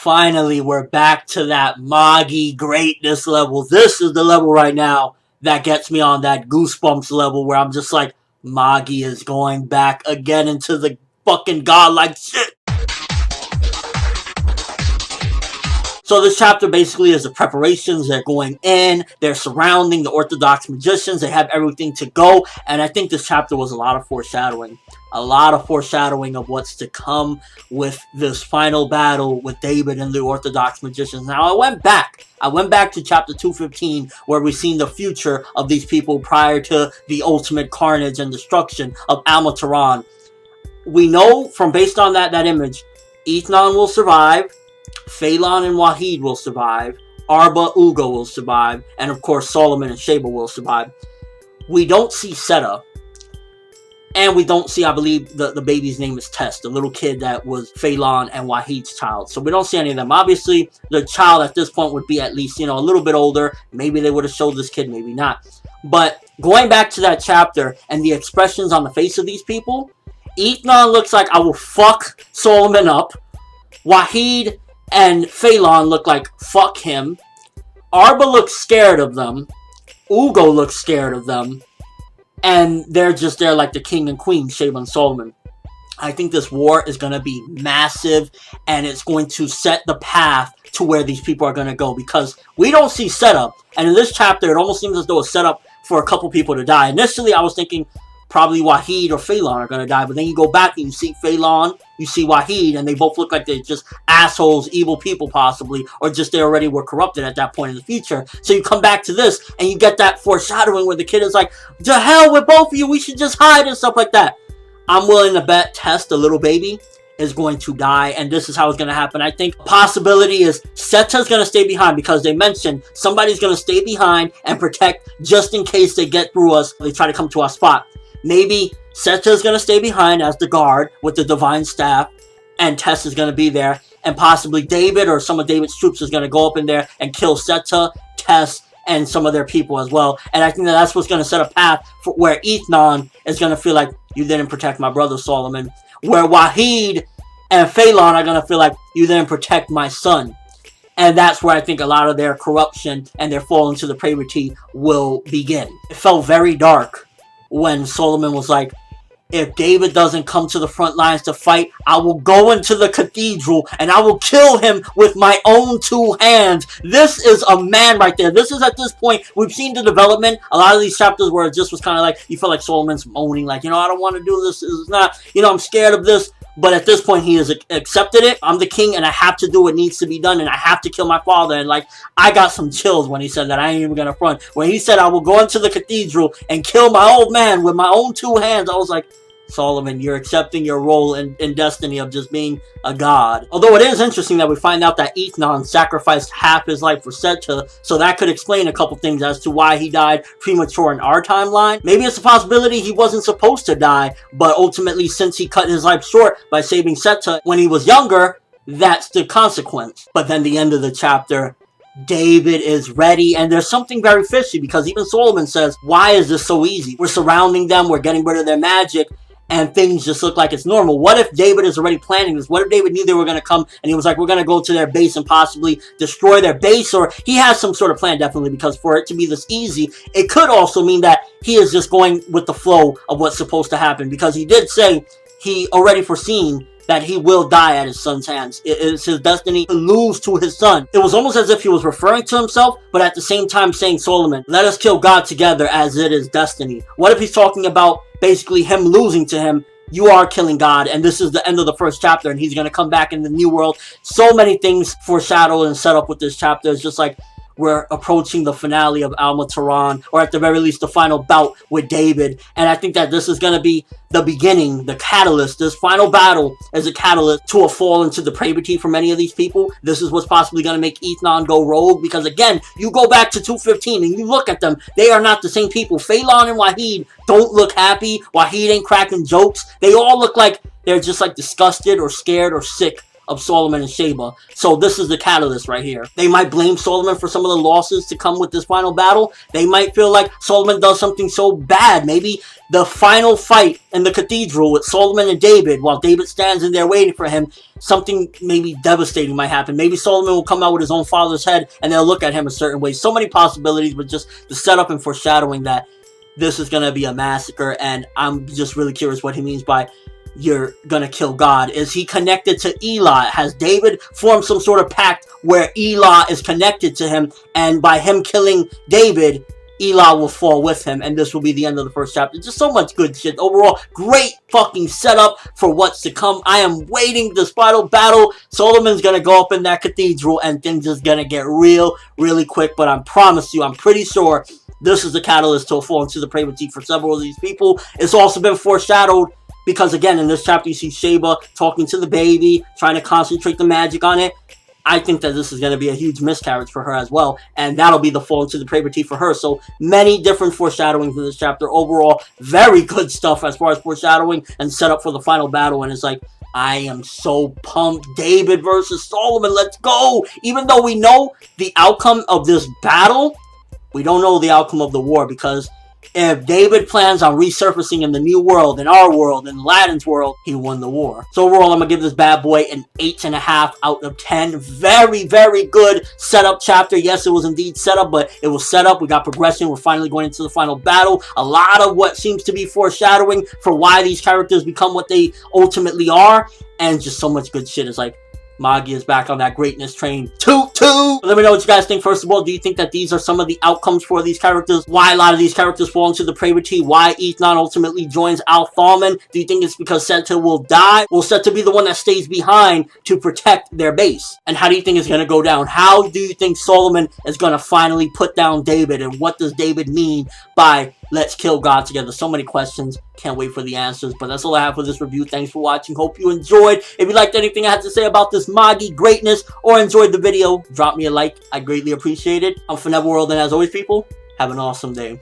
Finally, we're back to that Magi greatness level. This is the level right now that gets me on that goosebumps level where I'm just like, Magi is going back again into the fucking godlike shit. So this chapter basically is the preparations. They're going in, they're surrounding the Orthodox magicians, they have everything to go, and I think this chapter was a lot of foreshadowing. A lot of foreshadowing of what's to come with this final battle with David and the Orthodox magicians. Now, I went back to chapter 215, where we've seen the future of these people prior to the ultimate carnage and destruction of Almataran. We know from based on that image, Ethnon will survive, Phelan and Wahid will survive, Arba, Ugo will survive, and of course Solomon and Sheba will survive. We don't see Setta, and we don't see, I believe, the baby's name is Tess, the little kid that was Phelan and Wahid's child. So we don't see any of them. Obviously, the child at this point would be at least, a little bit older. Maybe they would have showed this kid, maybe not. But going back to that chapter and the expressions on the face of these people, Ethnon looks like I will fuck Solomon up. Wahid and Phelan look like fuck him. Arba looks scared of them. Ugo looks scared of them. And they're just there like the king and queen, Sheba and Solomon. I think this war is going to be massive, and it's going to set the path to where these people are going to go, because we don't see setup. And in this chapter, it almost seems as though it's set up for a couple people to die. Initially, I was thinking probably Wahid or Phelan are going to die, but then you go back and you see Phelan, you see Wahid, and they both look like they're just assholes, evil people possibly, or just they already were corrupted at that point in the future. So you come back to this, and you get that foreshadowing where the kid is like, to hell with both of you, we should just hide and stuff like that. I'm willing to bet Tess, the little baby, is going to die, and this is how it's going to happen. I think possibility is Setta's going to stay behind, because they mentioned somebody's going to stay behind and protect just in case they get through us, they try to come to our spot. Maybe Setta's going to stay behind as the guard with the divine staff, and Tess is going to be there, and possibly David or some of David's troops is going to go up in there and kill Setta, Tess, and some of their people as well. And I think that's what's going to set a path for where Ethnon is going to feel like, you didn't protect my brother Solomon. Where Wahid and Phelan are going to feel like, you didn't protect my son. And that's where I think a lot of their corruption and their fall into depravity will begin. It felt very dark when Solomon was like, if David doesn't come to the front lines to fight, I will go into the cathedral and I will kill him with my own two hands. This is a man right there. This is, at this point, we've seen the development. A lot of these chapters where it just was kind of like, you feel like Solomon's moaning, like, I don't want to do this. It's not, I'm scared of this. But at this point, he has accepted it. I'm the king, and I have to do what needs to be done, and I have to kill my father. And, I got some chills when he said that. I ain't even going to front. When he said, I will go into the cathedral and kill my old man with my own two hands, I was like, Solomon, you're accepting your role in destiny of just being a god. Although it is interesting that we find out that Ethnon sacrificed half his life for Setta, so that could explain a couple things as to why he died premature in our timeline. Maybe it's a possibility he wasn't supposed to die, but ultimately, since he cut his life short by saving Setta when he was younger, that's the consequence. But then the end of the chapter, David is ready, and there's something very fishy, because even Solomon says, why is this so easy? We're surrounding them, we're getting rid of their magic, and things just look like it's normal. What if David is already planning this? What if David knew they were going to come and he was like, we're going to go to their base and possibly destroy their base? Or he has some sort of plan, definitely, because for it to be this easy, it could also mean that he is just going with the flow of what's supposed to happen, because he did say he already foreseen that he will die at his son's hands. It is his destiny to lose to his son. It was almost as if he was referring to himself, but at the same time saying, Solomon, let us kill God together, as it is destiny. What if he's talking about basically him losing to him? You are killing God, and this is the end of the first chapter, and he's going to come back in the new world. So many things foreshadowed and set up with this chapter. It's just like we're approaching the finale of Almataran, or at the very least the final bout with David. And I think that this is going to be the beginning, the catalyst. This final battle is a catalyst to a fall into depravity for many of these people. This is what's possibly going to make Ethnon go rogue, because again, you go back to 215 and you look at them, they are not the same people. Phelan and Wahid don't look happy. Wahid ain't cracking jokes. They all look like they're just like disgusted or scared or sick of Solomon and Sheba. So this is the catalyst right here. They might blame Solomon for some of the losses to come with this final battle. They might feel like Solomon does something so bad. Maybe the final fight in the cathedral with Solomon and David, while David stands in there waiting for him, something maybe devastating might happen. Maybe Solomon will come out with his own father's head and they'll look at him a certain way. So many possibilities, but just the setup and foreshadowing that this is going to be a massacre. And I'm just really curious what he means by you're going to kill God. Is he connected to Eli? Has David formed some sort of pact where Eli is connected to him, and by him killing David, Eli will fall with him, and this will be the end of the first chapter? Just so much good shit. Overall, great fucking setup for what's to come. I am waiting this final battle. Solomon's gonna go up in that cathedral, and things is gonna get real, really quick. But I promise you, I'm pretty sure this is the catalyst to a fall into the depravity for several of these people. It's also been foreshadowed because, again, in this chapter, you see Sheba talking to the baby, trying to concentrate the magic on it. I think that this is going to be a huge miscarriage for her as well, and that'll be the fall into the depravity for her. So many different foreshadowings in this chapter. Overall, very good stuff as far as foreshadowing and setup for the final battle. And it's like, I am so pumped. David versus Solomon, let's go! Even though we know the outcome of this battle, we don't know the outcome of the war, because if David plans on resurfacing in the new world, in our world, in Aladdin's world, he won the war. So overall, I'm going to give this bad boy an 8.5 out of 10. Very, very good setup chapter. Yes, it was indeed setup, but it was set up. We got progression. We're finally going into the final battle. A lot of what seems to be foreshadowing for why these characters become what they ultimately are. And just so much good shit. It's like, Magi is back on that greatness train. Toot toot! Let me know what you guys think. First of all, do you think that these are some of the outcomes for these characters? Why a lot of these characters fall into the depravity? Why Ethnon ultimately joins Al Thalman? Do you think it's because Setta will die? Will Setta be the one that stays behind to protect their base? And how do you think it's going to go down? How do you think Solomon is going to finally put down David? And what does David mean by let's kill God together? So many questions. Can't wait for the answers. But that's all I have for this review. Thanks for watching. Hope you enjoyed. If you liked anything I had to say about this Magi greatness or enjoyed the video, drop me a like. I greatly appreciate it. I'm ForneverWorld, and as always, people, have an awesome day.